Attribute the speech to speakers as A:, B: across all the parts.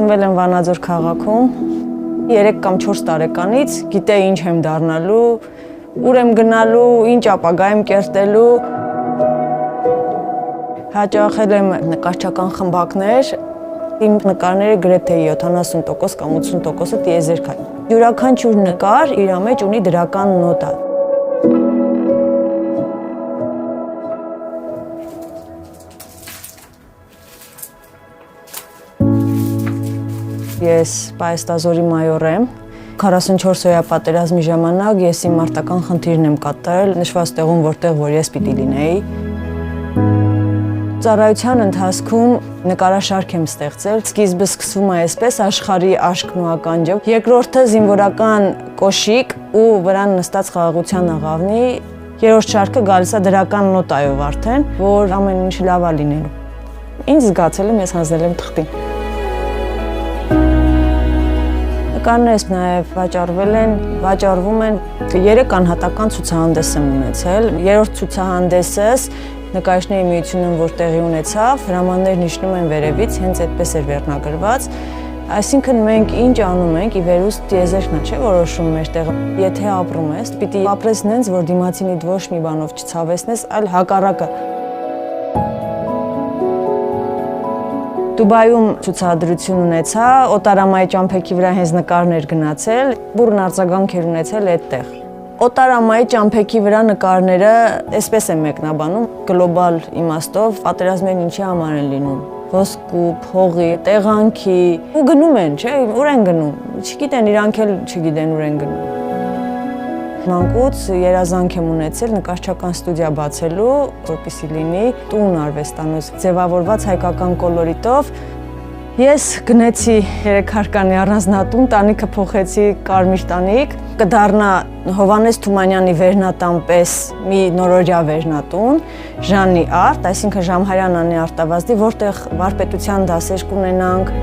A: Ծնվել եմ Վանաձոր քաղաքում, 3 կամ 4 տարեկանից գիտեի ինչ եմ դառնալու, ուր եմ գնալու, ինչ ապագա եմ կերտելու։ Հաճախել եմ նկարչական խմբակներ, իմ նկարները գրեթե 70% կամ 80%-ը տիեզերք են։ Յուրաքանչյուր նկար իր մեջ ունի դրական նոտա։ Ես պայստազորի մայոր եմ։ 44-օրյա պատերազմի ժամանակ ես իմ մարտական խնդիրն եմ կատարել նշված տեղում, որտեղ ես պիտի լինեի։ Ծառայության ընթացքում նկարաշարք եմ ստեղծել։ Սկիզբը սկսվում է այսպես աշխարհի աշկն ու ականջը։ Երկրորդը զինվորական կոշիկ ու վրան նստած խաղաղության աղավնի։ Երրորդ շարքը գալիս է դրական նոտայով արդեն, որ ամեն ինչ լավ է լինելու։ Ինձ զգացել եմ, ես հանձնել եմ թղթին։ Նկարներս նաև վաճառվում են 3 անհատական ցուցահանդես եմ ունեցել։ Երրորդ ցուցահանդեսս նկարիչների միությունում որ տեղի ունեցավ, հրամաններն իջնում են վերևից, հենց այդպես էր վերնագրված։ Այսինքն մենք ինչ անում ենք, ի վերուստ տիեզերքն է, չէ՞ որոշում մեր տեղը։ Եթե ապրում ես, պիտի ապրես նենց, որ դիմացինիդ ոչ մի բանով չցավեցնես, այլ հակառակը։ Դուբայում ցուցադրություն ունեցա, օտարամայի ճամփեքի վրա հենց նկարներ գնացել, բուրըն արձագանք էր ունեցել այդտեղ։ Օտարամայի ճամփեքի վրա նկարները այսպես են մեկնաբանում, գլոբալ իմաստով, պատերազմներն ինչի համար են լինում։ Ոսկու, փողի, տեղանքի, ու գնում են, չէ՞, ուր են գնում։ Չգիտեն, իրանք էլ չգիտեն ուր են գնում։ Մանկուց երազանք եմ ունեցել նկարչական ստուդիա բացելու, որպեսզի լինի տուն արվեստանոց, ձևավորված հայկական կոլորիտով։ Ես գնեցի 3 հարկանի առանձնատուն, տանիքը փոխեցի կարմիր տանիք, կդառնա Հովհաննես Թումանյանի վերնատան պես մի նորօրյա վերնատուն, Ժանի արտ, այսինքն Ժամհարյան Անի արտավազդի, որտեղ վարպետության դասեր կունենանք։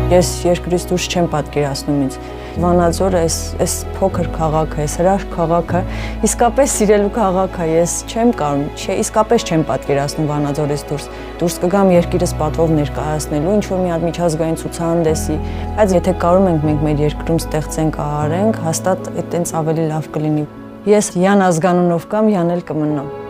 A: Ես երկրից դուրս չեմ պատկերացնում ինձ։ Վանաձորը այս փոքր քաղաքը, այս հրաշք քաղաքը, իսկապես սիրելու քաղաքը, ես չեմ կարող, իսկապես չեմ պատկերացնում Վանաձորից դուրս կգամ երկիրս պատվով ներկայացնելու ինչ-որ մի հատ միջազգային ցուցահանդեսի, բայց եթե կարող ենք մենք մեր երկրում ստեղծենք, արենք, հաստատ այդտենց ավելի լավ կլինի։ Ես Յան ազգանունով կամ Յան էլ կմնամ։